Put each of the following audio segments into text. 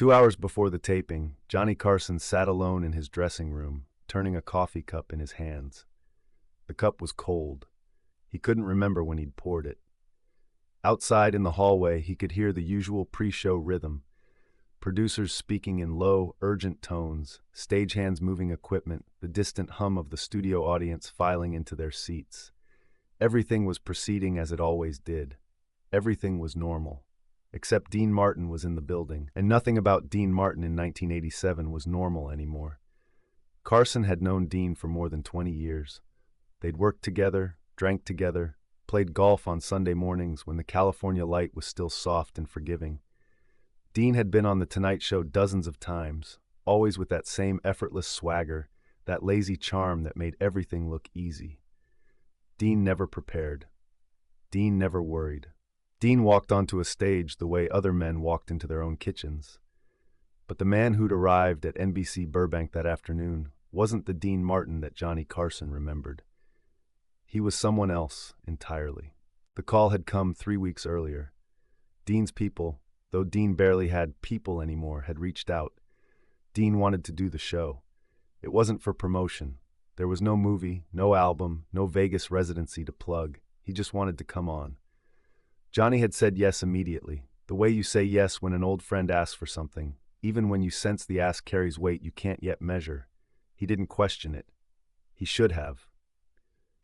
2 hours before the taping, Johnny Carson sat alone in his dressing room, turning a coffee cup in his hands. The cup was cold. He couldn't remember when he'd poured it. Outside in the hallway, he could hear the usual pre-show rhythm. Producers speaking in low, urgent tones, stagehands moving equipment, the distant hum of the studio audience filing into their seats. Everything was proceeding as it always did. Everything was normal. Except Dean Martin was in the building, and nothing about Dean Martin in 1987 was normal anymore. Carson had known Dean for more than 20 years. They'd worked together, drank together, played golf on Sunday mornings when the California light was still soft and forgiving. Dean had been on The Tonight Show dozens of times, always with that same effortless swagger, that lazy charm that made everything look easy. Dean never prepared. Dean never worried. Dean walked onto a stage the way other men walked into their own kitchens. But the man who'd arrived at NBC Burbank that afternoon wasn't the Dean Martin that Johnny Carson remembered. He was someone else entirely. The call had come 3 weeks earlier. Dean's people, though Dean barely had people anymore, had reached out. Dean wanted to do the show. It wasn't for promotion. There was no movie, no album, no Vegas residency to plug. He just wanted to come on. Johnny had said yes immediately, the way you say yes when an old friend asks for something, even when you sense the ask carries weight you can't yet measure. He didn't question it. He should have.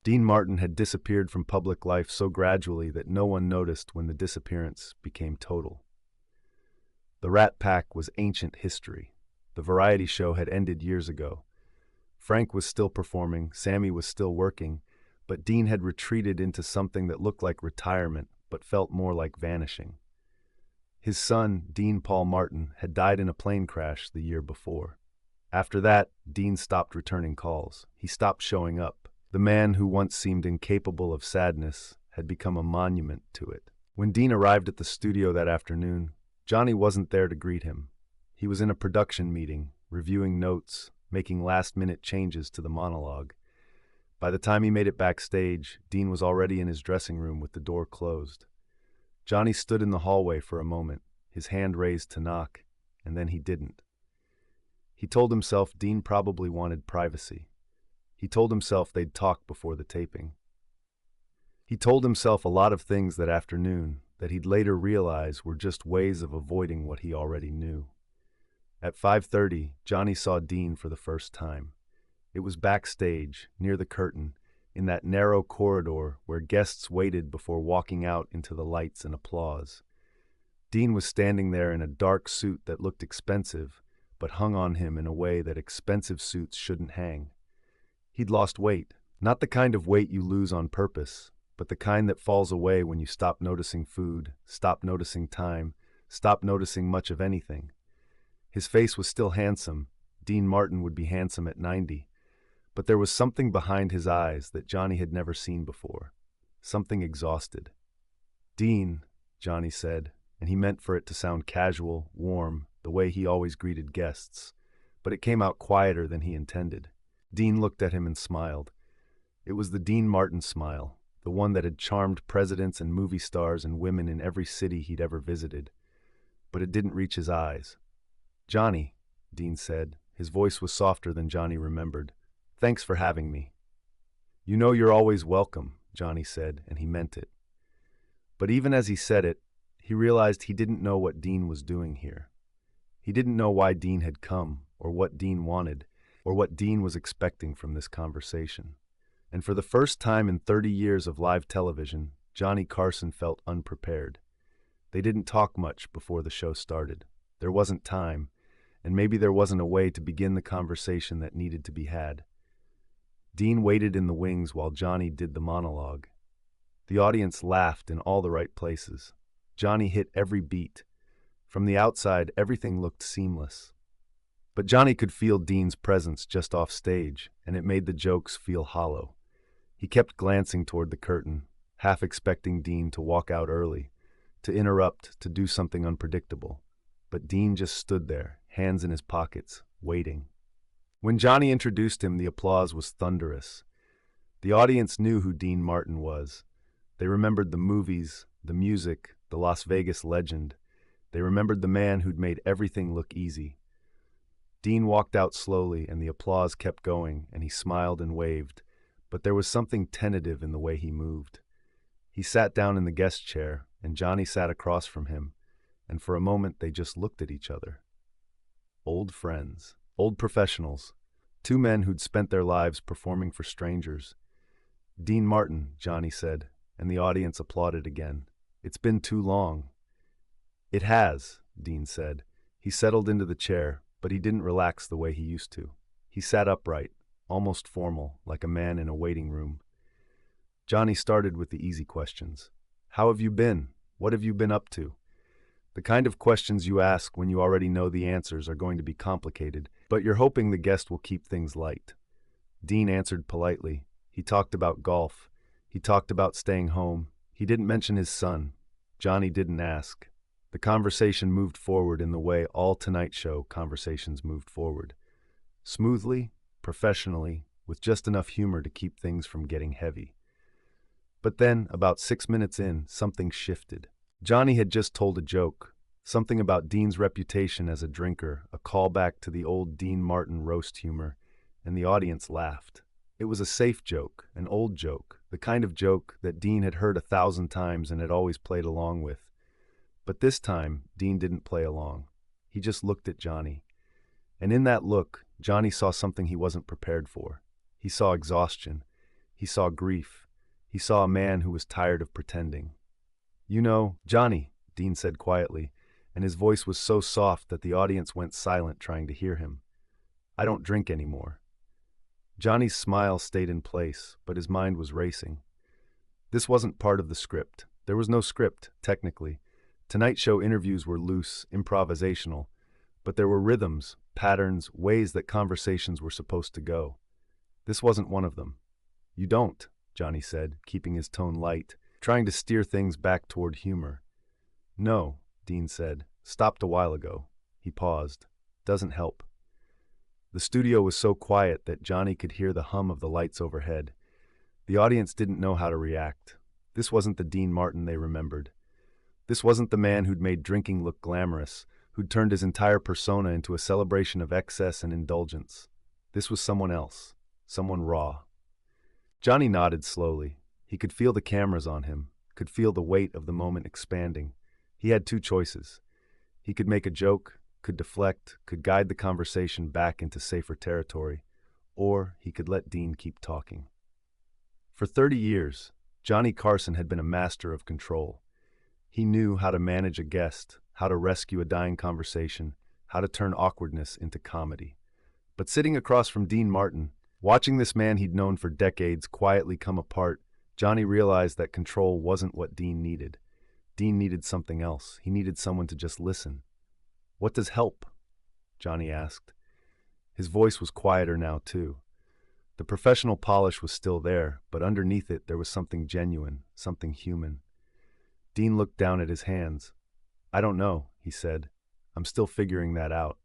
Dean Martin had disappeared from public life so gradually that no one noticed when the disappearance became total. The Rat Pack was ancient history. The variety show had ended years ago. Frank was still performing, Sammy was still working, but Dean had retreated into something that looked like retirement, but felt more like vanishing. His son, Dean Paul Martin, had died in a plane crash the year before. After that, Dean stopped returning calls. He stopped showing up. The man who once seemed incapable of sadness had become a monument to it. When Dean arrived at the studio that afternoon, Johnny wasn't there to greet him. He was in a production meeting, reviewing notes, making last-minute changes to the monologue. By the time he made it backstage, Dean was already in his dressing room with the door closed. Johnny stood in the hallway for a moment, his hand raised to knock, and then he didn't. He told himself Dean probably wanted privacy. He told himself they'd talk before the taping. He told himself a lot of things that afternoon that he'd later realize were just ways of avoiding what he already knew. At 5:30, Johnny saw Dean for the first time. It was backstage, near the curtain, in that narrow corridor where guests waited before walking out into the lights and applause. Dean was standing there in a dark suit that looked expensive, but hung on him in a way that expensive suits shouldn't hang. He'd lost weight, not the kind of weight you lose on purpose, but the kind that falls away when you stop noticing food, stop noticing time, stop noticing much of anything. His face was still handsome. Dean Martin would be handsome at 90. But there was something behind his eyes that Johnny had never seen before. Something exhausted. "Dean," Johnny said, and he meant for it to sound casual, warm, the way he always greeted guests. But it came out quieter than he intended. Dean looked at him and smiled. It was the Dean Martin smile, the one that had charmed presidents and movie stars and women in every city he'd ever visited. But it didn't reach his eyes. "Johnny," Dean said. His voice was softer than Johnny remembered. "Thanks for having me." "You know you're always welcome," Johnny said, and he meant it. But even as he said it, he realized he didn't know what Dean was doing here. He didn't know why Dean had come, or what Dean wanted, or what Dean was expecting from this conversation. And for the first time in 30 years of live television, Johnny Carson felt unprepared. They didn't talk much before the show started. There wasn't time, and maybe there wasn't a way to begin the conversation that needed to be had. Dean waited in the wings while Johnny did the monologue. The audience laughed in all the right places. Johnny hit every beat. From the outside, everything looked seamless. But Johnny could feel Dean's presence just off stage, and it made the jokes feel hollow. He kept glancing toward the curtain, half expecting Dean to walk out early, to interrupt, to do something unpredictable. But Dean just stood there, hands in his pockets, waiting. When Johnny introduced him, the applause was thunderous. The audience knew who Dean Martin was. They remembered the movies, the music, the Las Vegas legend. They remembered the man who'd made everything look easy. Dean walked out slowly, and the applause kept going, and he smiled and waved, but there was something tentative in the way he moved. He sat down in the guest chair, and Johnny sat across from him, and for a moment they just looked at each other. Old friends, old professionals, two men who'd spent their lives performing for strangers. "Dean Martin," Johnny said, and the audience applauded again. "It's been too long." "It has," Dean said. He settled into the chair, but he didn't relax the way he used to. He sat upright, almost formal, like a man in a waiting room. Johnny started with the easy questions. "How have you been? What have you been up to?" The kind of questions you ask when you already know the answers are going to be complicated, but you're hoping the guest will keep things light. Dean answered politely. He talked about golf. He talked about staying home. He didn't mention his son. Johnny didn't ask. The conversation moved forward in the way all Tonight Show conversations moved forward. Smoothly, professionally, with just enough humor to keep things from getting heavy. But then, about 6 minutes in, something shifted. Johnny had just told a joke, something about Dean's reputation as a drinker, a callback to the old Dean Martin roast humor, and the audience laughed. It was a safe joke, an old joke, the kind of joke that Dean had heard 1,000 times and had always played along with. But this time, Dean didn't play along. He just looked at Johnny. And in that look, Johnny saw something he wasn't prepared for. He saw exhaustion. He saw grief. He saw a man who was tired of pretending. "You know, Johnny," Dean said quietly, and his voice was so soft that the audience went silent trying to hear him. "I don't drink anymore." Johnny's smile stayed in place, but his mind was racing. This wasn't part of the script. There was no script, technically. Tonight Show interviews were loose, improvisational, but there were rhythms, patterns, ways that conversations were supposed to go. This wasn't one of them. "You don't," Johnny said, keeping his tone light, trying to steer things back toward humor. "No," Dean said. "Stopped a while ago." He paused. "Doesn't help." The studio was so quiet that Johnny could hear the hum of the lights overhead. The audience didn't know how to react. This wasn't the Dean Martin they remembered. This wasn't the man who'd made drinking look glamorous, who'd turned his entire persona into a celebration of excess and indulgence. This was someone else, someone raw. Johnny nodded slowly. He could feel the cameras on him, could feel the weight of the moment expanding. He had two choices. He could make a joke, could deflect, could guide the conversation back into safer territory, or he could let Dean keep talking. For 30 years, Johnny Carson had been a master of control. He knew how to manage a guest, how to rescue a dying conversation, how to turn awkwardness into comedy. But sitting across from Dean Martin, watching this man he'd known for decades quietly come apart, Johnny realized that control wasn't what Dean needed. Dean needed something else. He needed someone to just listen. "What does help?" Johnny asked. His voice was quieter now, too. The professional polish was still there, but underneath it there was something genuine, something human. Dean looked down at his hands. "I don't know," he said. "I'm still figuring that out."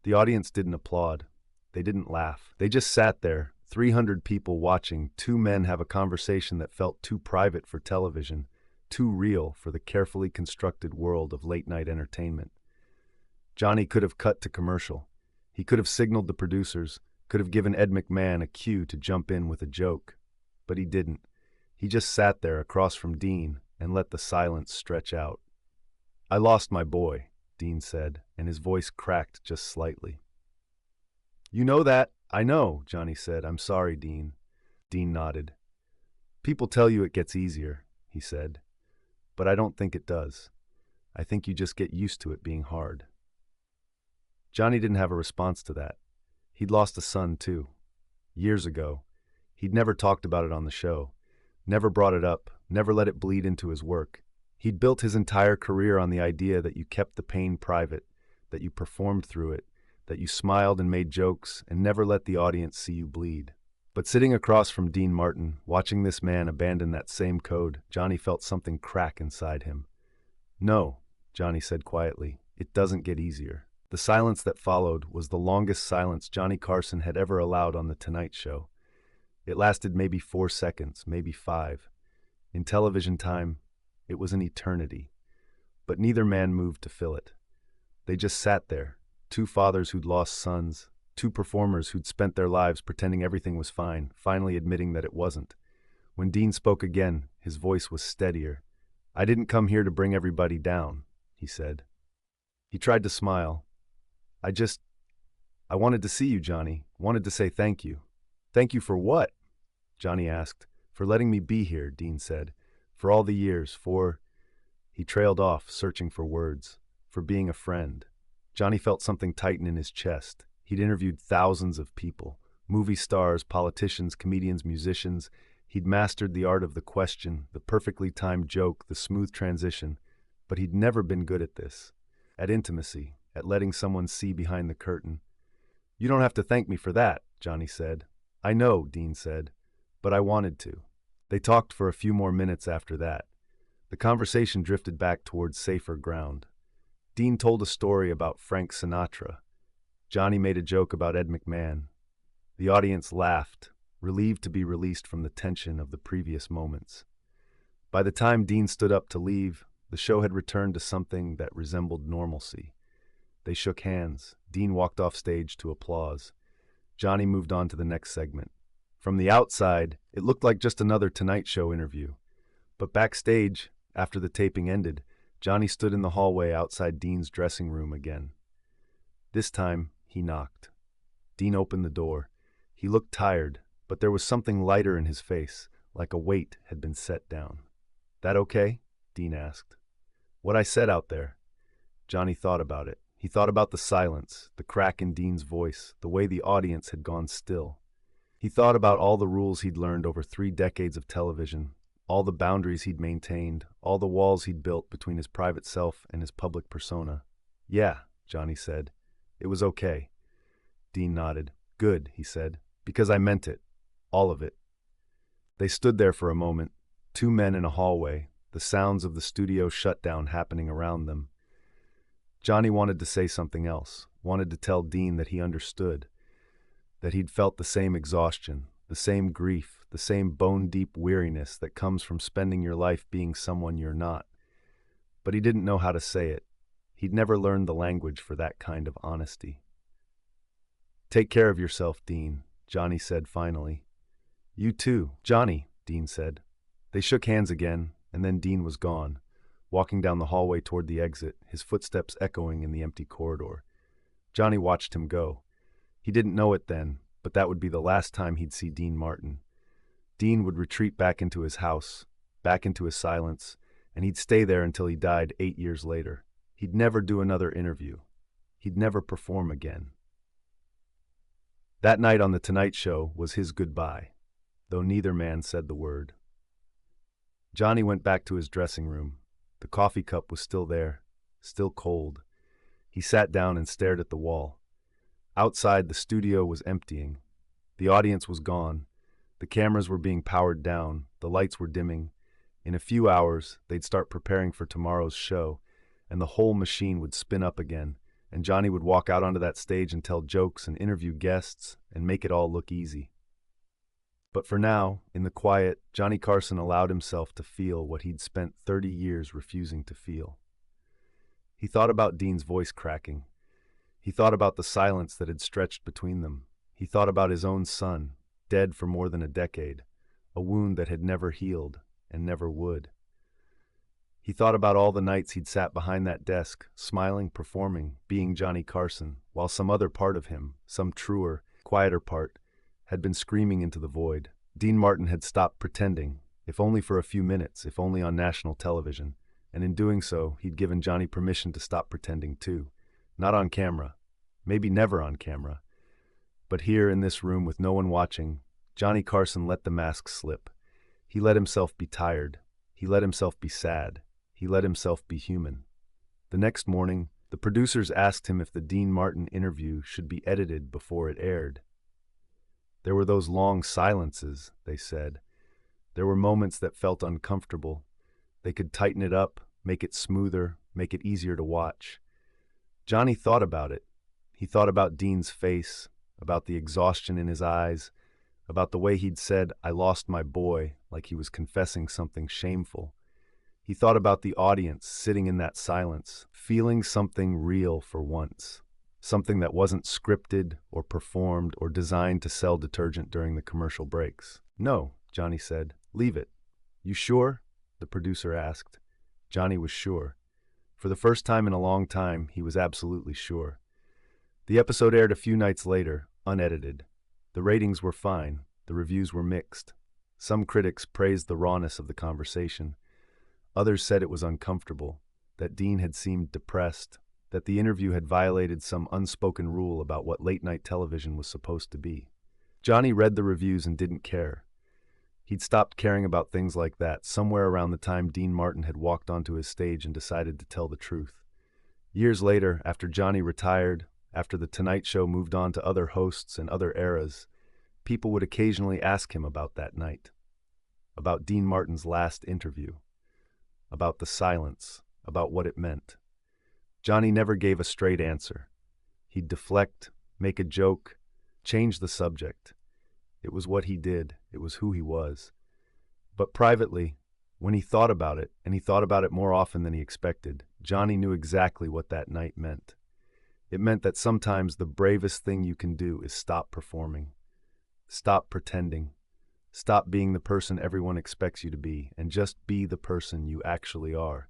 The audience didn't applaud. They didn't laugh. They just sat there, 300 people watching two men have a conversation that felt too private for television, too real for the carefully constructed world of late-night entertainment. Johnny could have cut to commercial. He could have signaled the producers, could have given Ed McMahon a cue to jump in with a joke. But he didn't. He just sat there across from Dean and let the silence stretch out. "I lost my boy," Dean said, and his voice cracked just slightly. "You know that?" "I know," Johnny said. "I'm sorry, Dean." Dean nodded. "People tell you it gets easier," he said. "But I don't think it does. I think you just get used to it being hard." Johnny didn't have a response to that. He'd lost a son, too. Years ago. He'd never talked about it on the show. Never brought it up. Never let it bleed into his work. He'd built his entire career on the idea that you kept the pain private, that you performed through it, that you smiled and made jokes and never let the audience see you bleed. But sitting across from Dean Martin, watching this man abandon that same code, Johnny felt something crack inside him. "No," Johnny said quietly, "it doesn't get easier." The silence that followed was the longest silence Johnny Carson had ever allowed on The Tonight Show. It lasted maybe 4 seconds, maybe 5. In television time, it was an eternity. but neither man moved to fill it. They just sat there, two fathers who'd lost sons, two performers who'd spent their lives pretending everything was fine, finally admitting that it wasn't. When Dean spoke again, his voice was steadier. "I didn't come here to bring everybody down," he said. He tried to smile. I wanted to see you, Johnny. Wanted to say thank you." "Thank you for what?" Johnny asked. "For letting me be here," Dean said. "For all the years, for—" He trailed off, searching for words. "For being a friend." Johnny felt something tighten in his chest. He'd interviewed thousands of people. Movie stars, politicians, comedians, musicians. He'd mastered the art of the question, the perfectly timed joke, the smooth transition. But he'd never been good at this. At intimacy, at letting someone see behind the curtain. "You don't have to thank me for that," Johnny said. "I know," Dean said, "but I wanted to." They talked for a few more minutes after that. The conversation drifted back towards safer ground. Dean told a story about Frank Sinatra. Johnny made a joke about Ed McMahon. The audience laughed, relieved to be released from the tension of the previous moments. By the time Dean stood up to leave, the show had returned to something that resembled normalcy. They shook hands. Dean walked off stage to applause. Johnny moved on to the next segment. From the outside, it looked like just another Tonight Show interview. But backstage, after the taping ended, Johnny stood in the hallway outside Dean's dressing room again. This time, he knocked. Dean opened the door. He looked tired, but there was something lighter in his face, like a weight had been set down. "That okay?" Dean asked. "What I said out there." Johnny thought about it. He thought about the silence, the crack in Dean's voice, the way the audience had gone still. He thought about all the rules he'd learned over 3 decades of television, all the boundaries he'd maintained, all the walls he'd built between his private self and his public persona. "Yeah," Johnny said. "It was okay." Dean nodded. "Good," he said, "because I meant it. All of it." They stood there for a moment, 2 men in a hallway, the sounds of the studio shutdown happening around them. Johnny wanted to say something else, wanted to tell Dean that he understood, that he'd felt the same exhaustion, the same grief, the same bone-deep weariness that comes from spending your life being someone you're not. But he didn't know how to say it. He'd never learned the language for that kind of honesty. "Take care of yourself, Dean," Johnny said finally. "You too, Johnny," Dean said. They shook hands again, and then Dean was gone, walking down the hallway toward the exit, his footsteps echoing in the empty corridor. Johnny watched him go. He didn't know it then, but that would be the last time he'd see Dean Martin. Dean would retreat back into his house, back into his silence, and he'd stay there until he died 8 years later. He'd never do another interview. He'd never perform again. That night on The Tonight Show was his goodbye, though neither man said the word. Johnny went back to his dressing room. The coffee cup was still there, still cold. He sat down and stared at the wall. Outside, the studio was emptying. The audience was gone. The cameras were being powered down. The lights were dimming. In a few hours, they'd start preparing for tomorrow's show, and the whole machine would spin up again, and Johnny would walk out onto that stage and tell jokes and interview guests and make it all look easy. But for now, in the quiet, Johnny Carson allowed himself to feel what he'd spent 30 years refusing to feel. He thought about Dean's voice cracking. He thought about the silence that had stretched between them. He thought about his own son, dead for more than a decade, a wound that had never healed and never would. He thought about all the nights he'd sat behind that desk, smiling, performing, being Johnny Carson, while some other part of him, some truer, quieter part, had been screaming into the void. Dean Martin had stopped pretending, if only for a few minutes, if only on national television, and in doing so, he'd given Johnny permission to stop pretending too. Not on camera, maybe never on camera. But here in this room with no one watching, Johnny Carson let the mask slip. He let himself be tired. He let himself be sad. He let himself be human. The next morning, the producers asked him if the Dean Martin interview should be edited before it aired. There were those long silences, they said. There were moments that felt uncomfortable. They could tighten it up, make it smoother, make it easier to watch. Johnny thought about it. He thought about Dean's face, about the exhaustion in his eyes, about the way he'd said, "I lost my boy," like he was confessing something shameful. He thought about the audience sitting in that silence, feeling something real for once. Something that wasn't scripted or performed or designed to sell detergent during the commercial breaks. "No," Johnny said. "Leave it." "You sure?" the producer asked. Johnny was sure. For the first time in a long time, he was absolutely sure. The episode aired a few nights later, unedited. The ratings were fine. The reviews were mixed. Some critics praised the rawness of the conversation. Others said it was uncomfortable, that Dean had seemed depressed, that the interview had violated some unspoken rule about what late-night television was supposed to be. Johnny read the reviews and didn't care. He'd stopped caring about things like that somewhere around the time Dean Martin had walked onto his stage and decided to tell the truth. Years later, after Johnny retired, after The Tonight Show moved on to other hosts and other eras, people would occasionally ask him about that night, about Dean Martin's last interview, about the silence, about what it meant. Johnny never gave a straight answer. He'd deflect, make a joke, change the subject. It was what he did. It was who he was. But privately, when he thought about it, and he thought about it more often than he expected, Johnny knew exactly what that night meant. It meant that sometimes the bravest thing you can do is stop performing. Stop pretending. Stop being the person everyone expects you to be, and just be the person you actually are.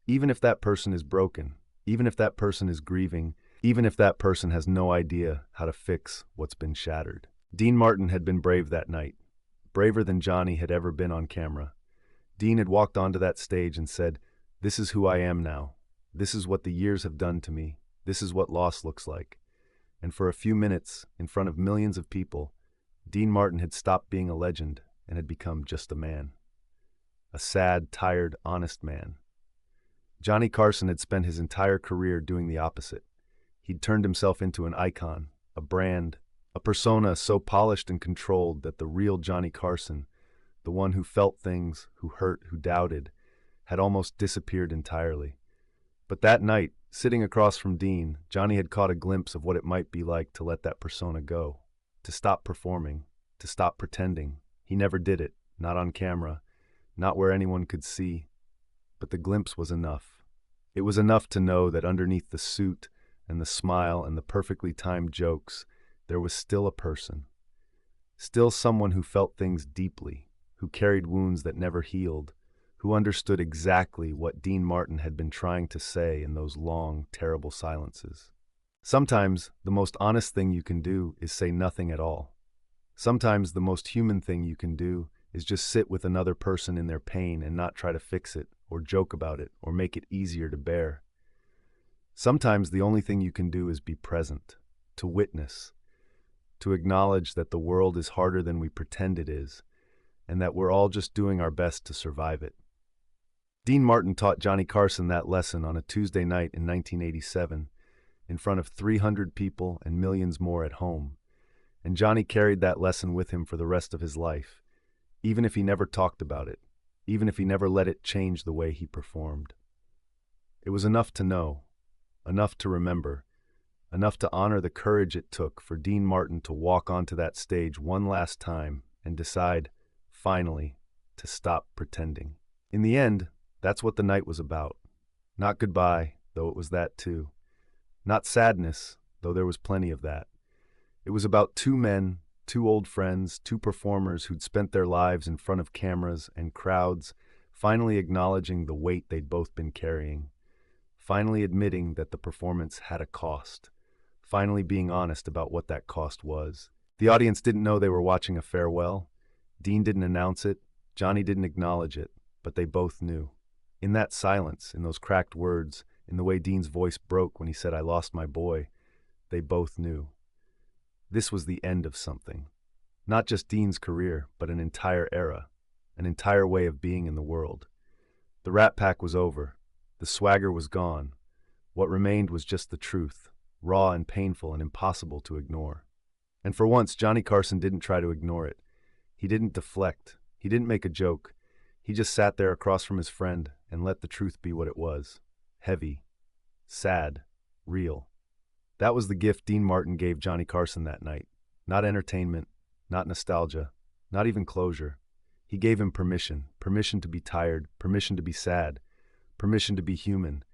Even if that person is broken, even if that person is grieving, even if that person has no idea how to fix what's been shattered. Dean Martin had been brave that night, braver than Johnny had ever been on camera. Dean had walked onto that stage and said, "This is who I am now. This is what the years have done to me. This is what loss looks like." And for a few minutes, in front of millions of people, Dean Martin had stopped being a legend and had become just a man. A sad, tired, honest man. Johnny Carson had spent his entire career doing the opposite. He'd turned himself into an icon, a brand, a persona so polished and controlled that the real Johnny Carson, the one who felt things, who hurt, who doubted, had almost disappeared entirely. But that night, sitting across from Dean, Johnny had caught a glimpse of what it might be like to let that persona go, to stop performing, to stop pretending. He never did it, not on camera, not where anyone could see. But the glimpse was enough. It was enough to know that underneath the suit and the smile and the perfectly timed jokes, there was still a person. Still someone who felt things deeply, who carried wounds that never healed, who understood exactly what Dean Martin had been trying to say in those long, terrible silences. Sometimes the most honest thing you can do is say nothing at all. Sometimes the most human thing you can do is just sit with another person in their pain and not try to fix it, or joke about it, or make it easier to bear. Sometimes the only thing you can do is be present, to witness, to acknowledge that the world is harder than we pretend it is, and that we're all just doing our best to survive it. Dean Martin taught Johnny Carson that lesson on a Tuesday night in 1987, in front of 300 people and millions more at home. And Johnny carried that lesson with him for the rest of his life, even if he never talked about it, even if he never let it change the way he performed. It was enough to know, enough to remember, enough to honor the courage it took for Dean Martin to walk onto that stage one last time and decide, finally, to stop pretending. In the end, that's what the night was about. Not goodbye, though it was that too. Not sadness, though there was plenty of that. It was about two men, two old friends, two performers who'd spent their lives in front of cameras and crowds, finally acknowledging the weight they'd both been carrying, finally admitting that the performance had a cost, finally being honest about what that cost was. The audience didn't know they were watching a farewell. Dean didn't announce it, Johnny didn't acknowledge it, but they both knew. In that silence, in those cracked words, in the way Dean's voice broke when he said, "I lost my boy," they both knew. This was the end of something. Not just Dean's career, but an entire era, an entire way of being in the world. The Rat Pack was over. The swagger was gone. What remained was just the truth, raw and painful and impossible to ignore. And for once, Johnny Carson didn't try to ignore it. He didn't deflect. He didn't make a joke. He just sat there across from his friend and let the truth be what it was. Heavy, sad, real. That was the gift Dean Martin gave Johnny Carson that night. Not entertainment, not nostalgia, not even closure. He gave him permission, permission to be tired, permission to be sad, permission to be human,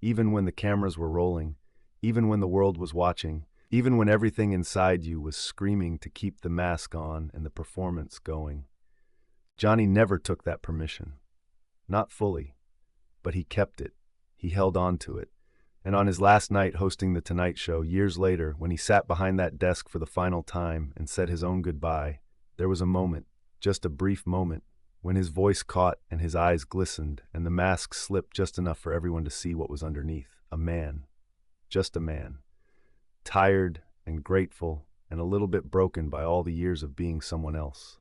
even when the cameras were rolling, even when the world was watching, even when everything inside you was screaming to keep the mask on and the performance going. Johnny never took that permission. Not fully, but he kept it. He held on to it. And on his last night hosting The Tonight Show, years later, when he sat behind that desk for the final time and said his own goodbye, there was a moment, just a brief moment, when his voice caught and his eyes glistened and the mask slipped just enough for everyone to see what was underneath. A man. Just a man. Tired and grateful and a little bit broken by all the years of being someone else.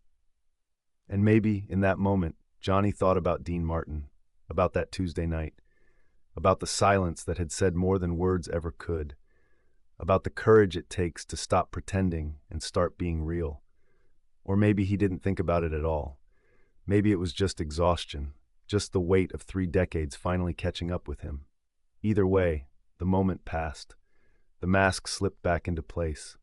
And maybe, in that moment, Johnny thought about Dean Martin, about that Tuesday night, about the silence that had said more than words ever could, about the courage it takes to stop pretending and start being real. Or maybe he didn't think about it at all. Maybe it was just exhaustion, just the weight of 3 decades finally catching up with him. Either way, the moment passed. The mask slipped back into place.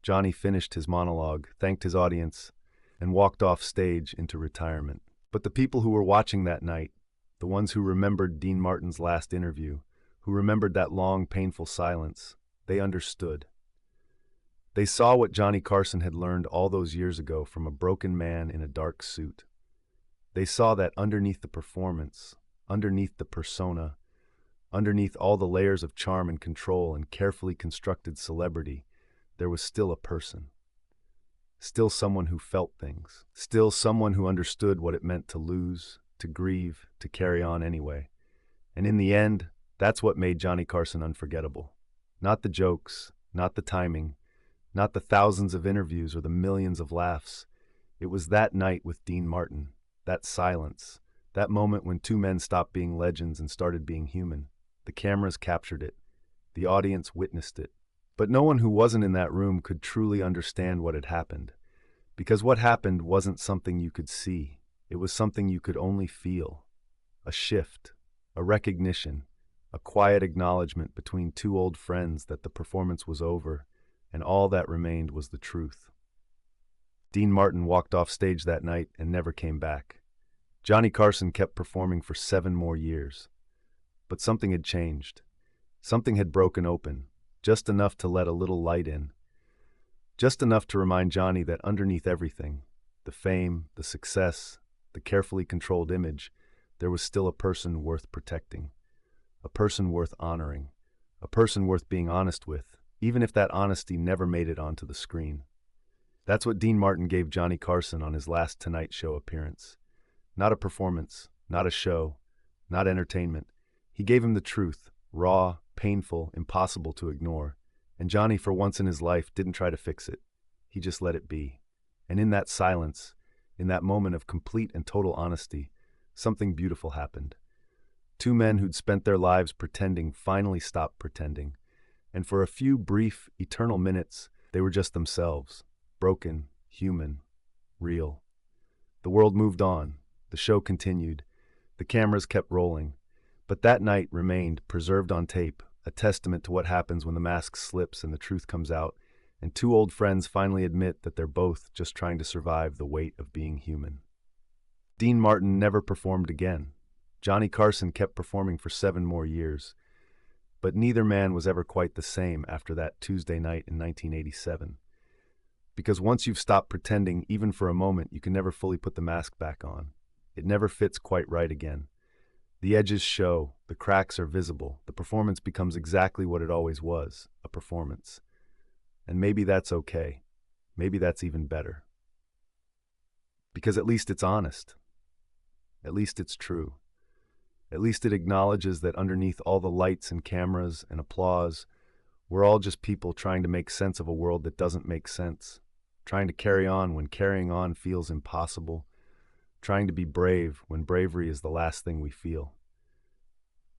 Johnny finished his monologue, thanked his audience, and walked off stage into retirement. But the people who were watching that night, the ones who remembered Dean Martin's last interview, who remembered that long, painful silence, they understood. They saw what Johnny Carson had learned all those years ago from a broken man in a dark suit. They saw that underneath the performance, underneath the persona, underneath all the layers of charm and control and carefully constructed celebrity, there was still a person. Still someone who felt things. Still someone who understood what it meant to lose, to grieve, to carry on anyway. And in the end, that's what made Johnny Carson unforgettable. Not the jokes, not the timing, not the thousands of interviews or the millions of laughs. It was that night with Dean Martin, that silence, that moment when 2 men stopped being legends and started being human. The cameras captured it. The audience witnessed it. But no one who wasn't in that room could truly understand what had happened. Because what happened wasn't something you could see. It was something you could only feel. A shift, a recognition, a quiet acknowledgement between 2 old friends that the performance was over, and all that remained was the truth. Dean Martin walked off stage that night and never came back. Johnny Carson kept performing for 7 more years. But something had changed. Something had broken open, just enough to let a little light in. Just enough to remind Johnny that underneath everything, the fame, the success, the carefully controlled image, there was still a person worth protecting, a person worth honoring, a person worth being honest with, even if that honesty never made it onto the screen. That's what Dean Martin gave Johnny Carson on his last Tonight Show appearance. Not a performance, not a show, not entertainment. He gave him the truth, raw, painful, impossible to ignore. And Johnny, for once in his life, didn't try to fix it. He just let it be. And in that silence, in that moment of complete and total honesty, something beautiful happened. 2 men who'd spent their lives pretending finally stopped pretending. And for a few brief, eternal minutes, they were just themselves. Broken, human, real. The world moved on. The show continued. The cameras kept rolling. But that night remained, preserved on tape, a testament to what happens when the mask slips and the truth comes out, and 2 old friends finally admit that they're both just trying to survive the weight of being human. Dean Martin never performed again. Johnny Carson kept performing for 7 more years. But neither man was ever quite the same after that Tuesday night in 1987. Because once you've stopped pretending, even for a moment, you can never fully put the mask back on. It never fits quite right again. The edges show, the cracks are visible, the performance becomes exactly what it always was, a performance. And maybe that's okay. Maybe that's even better. Because at least it's honest. At least it's true. At least it acknowledges that underneath all the lights and cameras and applause, we're all just people trying to make sense of a world that doesn't make sense, trying to carry on when carrying on feels impossible, trying to be brave when bravery is the last thing we feel.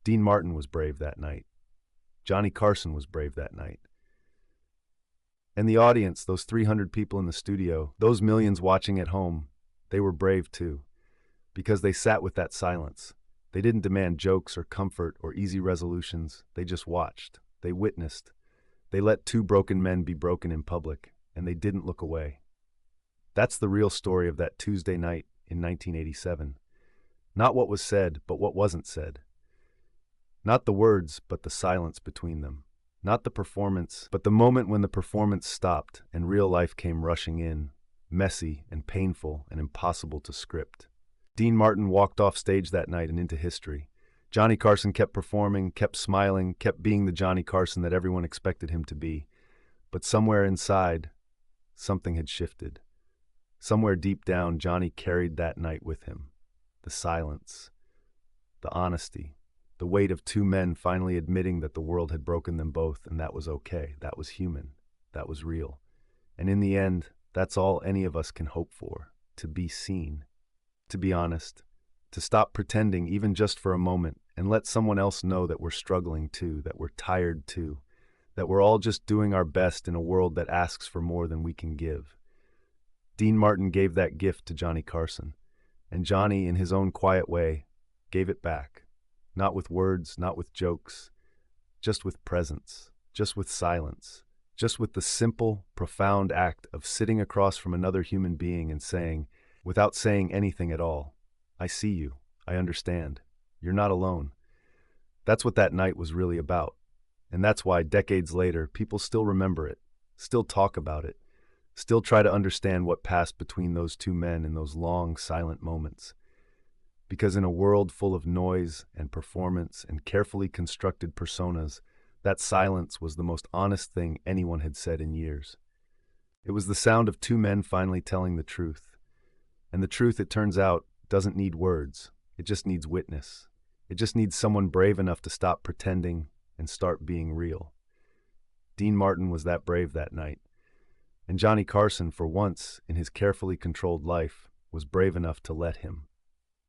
Dean Martin was brave that night. Johnny Carson was brave that night. And the audience, those 300 people in the studio, those millions watching at home, they were brave too, because they sat with that silence. They didn't demand jokes or comfort or easy resolutions. They just watched. They witnessed. They let 2 broken men be broken in public, and they didn't look away. That's the real story of that Tuesday night in 1987. Not what was said, but what wasn't said. Not the words, but the silence between them. Not the performance, but the moment when the performance stopped and real life came rushing in, messy and painful and impossible to script. Dean Martin walked off stage that night and into history. Johnny Carson kept performing, kept smiling, kept being the Johnny Carson that everyone expected him to be. But somewhere inside, something had shifted. Somewhere deep down, Johnny carried that night with him. The silence, the honesty, the weight of two men finally admitting that the world had broken them both, and that was okay. That was human. That was real. And in the end, that's all any of us can hope for, to be seen. To be honest, to stop pretending even just for a moment and let someone else know that we're struggling too, that we're tired too, that we're all just doing our best in a world that asks for more than we can give. Dean Martin gave that gift to Johnny Carson, and Johnny, in his own quiet way, gave it back. Not with words, not with jokes, just with presence, just with silence, just with the simple, profound act of sitting across from another human being and saying, without saying anything at all, I see you, I understand, you're not alone. That's what that night was really about. And that's why, decades later, people still remember it, still talk about it, still try to understand what passed between those two men in those long, silent moments. Because in a world full of noise and performance and carefully constructed personas, that silence was the most honest thing anyone had said in years. It was the sound of two men finally telling the truth. And the truth, it turns out, doesn't need words. It just needs witness. It just needs someone brave enough to stop pretending and start being real. Dean Martin was that brave that night. And Johnny Carson, for once in his carefully controlled life, was brave enough to let him.